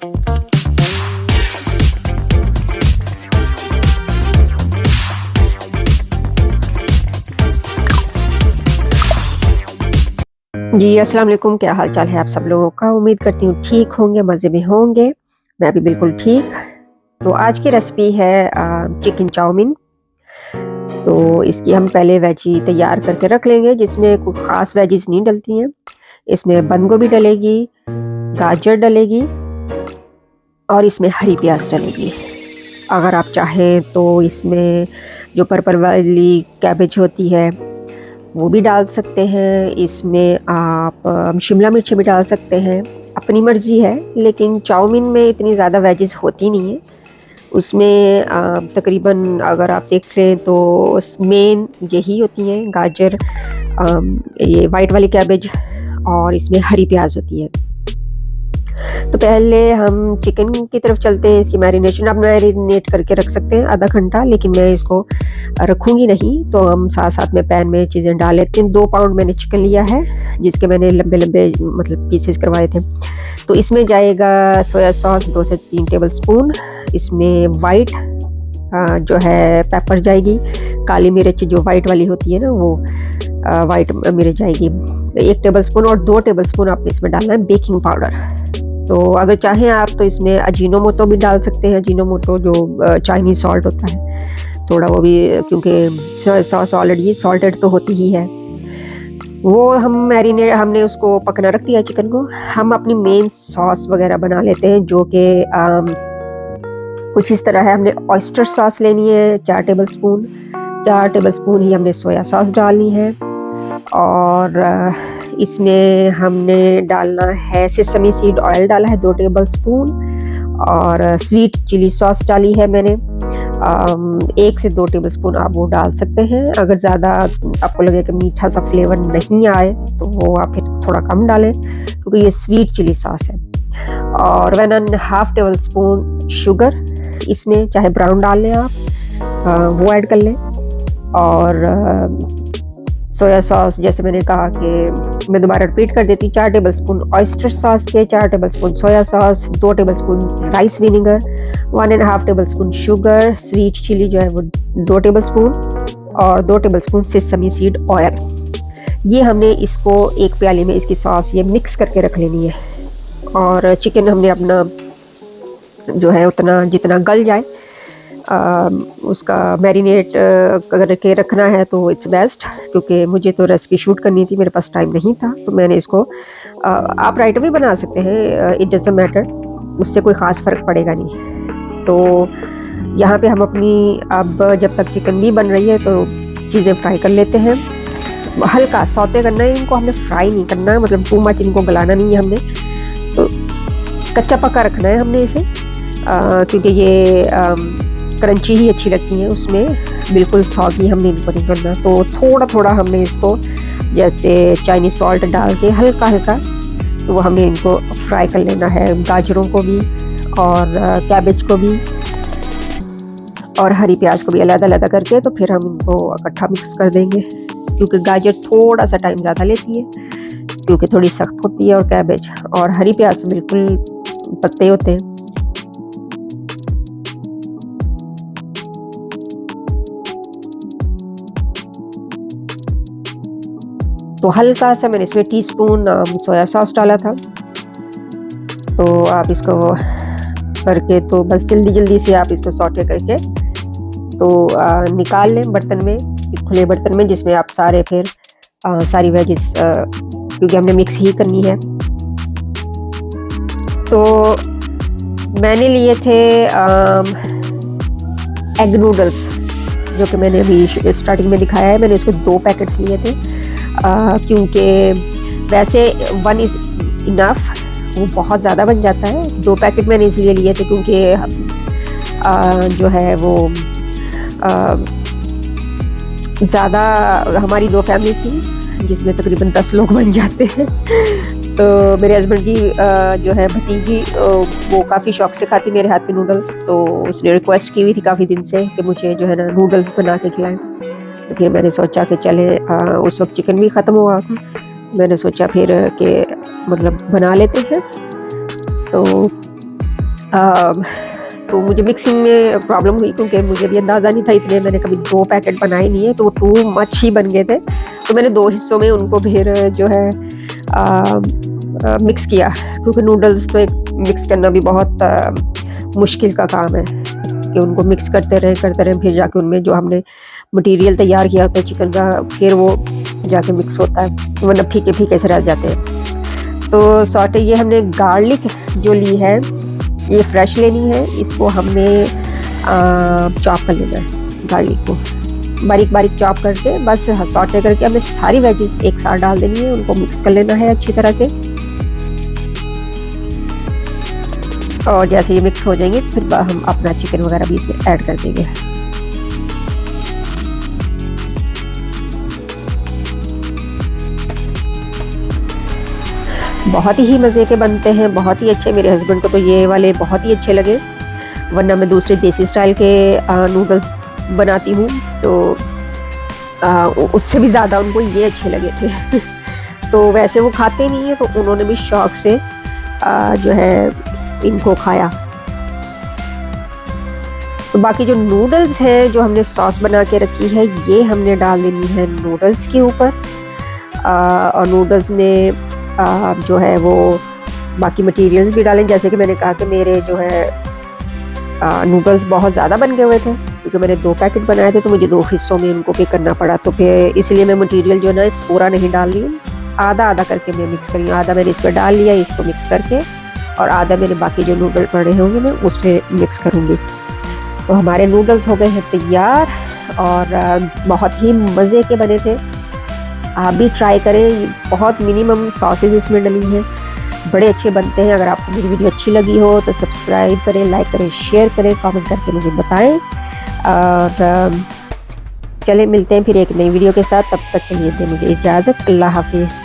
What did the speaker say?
जी, अस्सलाम वालेकुम, क्या हाल चाल है आप सब लोगों का? उम्मीद करती हूँ ठीक होंगे, मज़े में होंगे। मैं भी बिल्कुल ठीक। तो आज की रेसिपी है चिकन चाउमीन। तो इसकी हम पहले वेजी तैयार करके रख लेंगे, जिसमें कोई ख़ास वेजिज़ नहीं डलती हैं। इसमें बंद गोभी डलेगी, गाजर डलेगी और इसमें हरी प्याज़ डलेगी। अगर आप चाहें तो इसमें जो पर्पल वाली कैबेज होती है वो भी डाल सकते हैं। इसमें आप शिमला मिर्च भी डाल सकते हैं, अपनी मर्ज़ी है। लेकिन चाउमीन में इतनी ज़्यादा वेजिज़ होती नहीं है। उसमें तकरीबन अगर आप देख लें तो मेन यही होती हैं, गाजर, ये वाइट वाली कैबेज और इसमें हरी प्याज़ होती है। तो पहले हम चिकन की तरफ चलते हैं। इसकी मैरिनेशन आप मैरिनेट करके रख सकते हैं आधा घंटा, लेकिन मैं इसको रखूँगी नहीं। तो हम साथ-साथ में पैन में चीज़ें डाल लेते हैं। 2 पाउंड मैंने चिकन लिया है, जिसके मैंने लंबे-लंबे मतलब पीसेस करवाए थे। तो इसमें जाएगा सोया सॉस 2 से 3 टेबलस्पून। इसमें वाइट जो है पेपर जाएगी, काली मिर्च जो वाइट वाली होती है ना, वो वाइट मिर्च जाएगी 1 टेबलस्पून, और 2 टेबलस्पून आपने इसमें डालना है बेकिंग पाउडर। तो अगर चाहें आप तो इसमें अजीनोमोटो भी डाल सकते हैं। अजीनोमोटो जो चाइनीज़ सॉल्ट होता है, थोड़ा वो भी, क्योंकि सोया सॉस ऑलरेडी सॉल्टेड तो होती ही है। वो हमने उसको पकना रख दिया चिकन को। हम अपनी मेन सॉस वगैरह बना लेते हैं, जो कि कुछ इस तरह है। हमने ऑयस्टर सॉस लेनी है 4 टेबलस्पून। 4 टेबलस्पून ही हमने सोया सॉस डालनी है। और इसमें हमने डालना है सेसमी सीड ऑयल, डाला है 2 टेबलस्पून। और स्वीट चिली सॉस डाली है मैंने 1 से 2 टेबलस्पून, आप वो डाल सकते हैं। अगर ज़्यादा आपको लगे कि मीठा सा फ्लेवर नहीं आए तो वो आप फिर थोड़ा कम डालें, क्योंकि ये स्वीट चिली सॉस है। और 1.5 टेबलस्पून शुगर, इसमें चाहे ब्राउन डाल लें आप, वो ऐड कर लें। और सोया सॉस, जैसे मैंने कहा कि मैं दोबारा रिपीट कर देती हूँ, 4 टेबलस्पून ऑयस्टर सॉस के, 4 tablespoon soya sauce, 2 tablespoon rice vinegar, 1.5 tablespoon sugar, sweet chilli जो है वो 2 टेबलस्पून, और 2 टेबलस्पून सेसमी सीड ऑयल। ये हमने इसको एक प्याली में इसकी सॉस ये मिक्स करके रख लेनी है। और चिकन हमने अपना जो है उतना जितना गल जाए उसका मैरिनेट करके रखना है, तो इट्स बेस्ट। क्योंकि मुझे तो रेसिपी शूट करनी थी, मेरे पास टाइम नहीं था, तो मैंने इसको आप राइट भी बना सकते हैं, इट डजंट मैटर, उससे कोई ख़ास फ़र्क पड़ेगा नहीं। तो यहाँ पे हम अपनी, अब जब तक चिकन भी बन रही है तो चीज़ें फ्राई कर लेते हैं। हल्का सौते करना है इनको, हमने फ्राई नहीं करना है, मतलब टू मच इनको गलाना नहीं है हमने। तो कच्चा पक्का रखना है हमने इसे, क्योंकि ये क्रंची ही अच्छी लगती हैं उसमें, बिल्कुल सॉगी हमने इनको नहीं करना। तो थोड़ा थोड़ा हमने इसको जैसे चाइनीज़ सॉल्ट डाल के हल्का हल्का, तो हमने इनको फ्राई कर लेना है, गाजरों को भी और कैबेज को भी और हरी प्याज को भी अलग अलग करके। तो फिर हम इनको इकट्ठा मिक्स कर देंगे, क्योंकि गाजर थोड़ा सा टाइम ज़्यादा लेती है, क्योंकि थोड़ी सख्त होती है, और कैबेज और हरी प्याज तो बिल्कुल पत्ते होते हैं। तो हल्का सा मैंने इसमें टीस्पून सोया सॉस डाला था। तो आप इसको करके, तो बस जल्दी जल्दी से आप इसको सॉटे करके तो निकाल लें बर्तन में, खुले बर्तन में, जिसमें आप सारे फिर सारी वेजिस, क्योंकि हमने मिक्स ही करनी है। तो मैंने लिए थे एग नूडल्स, जो कि मैंने अभी स्टार्टिंग में दिखाया है। मैंने उसके 2 पैकेट्स लिए थे, क्योंकि वैसे 1 इज़ इनफ, वो बहुत ज़्यादा बन जाता है। 2 पैकेट मैंने इसलिए लिए थे क्योंकि जो है वो ज़्यादा, हमारी 2 फैमिलीज थी, जिसमें तकरीबन 10 लोग बन जाते हैं। तो मेरे हस्बैंड की जो है भतीजी, वो काफ़ी शौक से खाती मेरे हाथ के नूडल्स। तो उसने रिक्वेस्ट की हुई थी काफ़ी दिन से कि मुझे जो है ना नूडल्स बना के खिलाएं। तो फिर मैंने सोचा कि चले, उस वक्त चिकन भी ख़त्म हुआ था, मैंने सोचा फिर कि मतलब बना लेते हैं। तो अ, तो मुझे मिक्सिंग में प्रॉब्लम हुई क्योंकि मुझे भी अंदाज़ा नहीं था, इतने मैंने कभी 2 पैकेट बनाए नहीं है, तो वो टू मच ही बन गए थे। तो मैंने 2 हिस्सों में उनको फिर जो है मिक्स किया, क्योंकि नूडल्स तो एक मिक्स करना भी बहुत मुश्किल का काम है कि उनको मिक्स करते रहें, फिर जाके उनमें जो हमने मटीरियल तैयार किया होता है चिकन का, फिर वो जाके मिक्स होता है, वरना फीके-फीके से रह जाते हैं। तो सॉटे ये हमने गार्लिक जो ली है, ये फ्रेश लेनी है, इसको हमने चॉप कर लेना है गार्लिक को, बारीक-बारीक चॉप करके बस सॉटे करके हमें सारी वेजिस एक साथ डाल देनी है, उनको मिक्स कर लेना है अच्छी तरह से। और जैसे ये मिक्स हो जाएंगे फिर हम अपना चिकन वगैरह भी इसमें ऐड कर देंगे। बहुत ही मज़े के बनते हैं, बहुत ही अच्छे। मेरे हस्बैंड को तो ये वाले बहुत ही अच्छे लगे, वरना मैं दूसरे देसी स्टाइल के नूडल्स बनाती हूँ, तो उससे भी ज़्यादा उनको ये अच्छे लगे थे। तो वैसे वो खाते नहीं है, तो उन्होंने भी शौक से जो है इनको खाया। तो बाकी जो नूडल्स है, जो हमने सॉस बना के रखी है, ये हमने डाल देनी है नूडल्स के ऊपर। और नूडल्स में जो है वो बाकी मटेरियल्स भी डालें। जैसे कि मैंने कहा कि मेरे जो है नूडल्स बहुत ज़्यादा बन गए हुए थे, क्योंकि मैंने 2 पैकेट बनाए थे, तो मुझे 2 हिस्सों में उनको पिक करना पड़ा। तो फिर इसलिए मैं मटेरियल जो है ना इस पूरा नहीं डाल रही हूँ, आधा-आधा करके मैं मिक्स कर रही हूँ। आधा मैंने इस पर डाल लिया इसको मिक्स करके, और आधा मेरे बाकी जो नूडल पड़े होंगे मैं उस पर मिक्स करूँगी। तो हमारे नूडल्स हो गए हैं तैयार, और बहुत ही मज़े के बने थे। आप भी ट्राई करें, बहुत मिनिमम सॉसेज इसमें डली हैं, बड़े अच्छे बनते हैं। अगर आपको मेरी वीडियो अच्छी लगी हो तो सब्सक्राइब करें, लाइक करें, शेयर करें, कमेंट करके मुझे बताएं। और चलें मिलते हैं फिर एक नई वीडियो के साथ, तब तक के लिए दें मुझे इजाज़त। अल्लाह हाफिज़।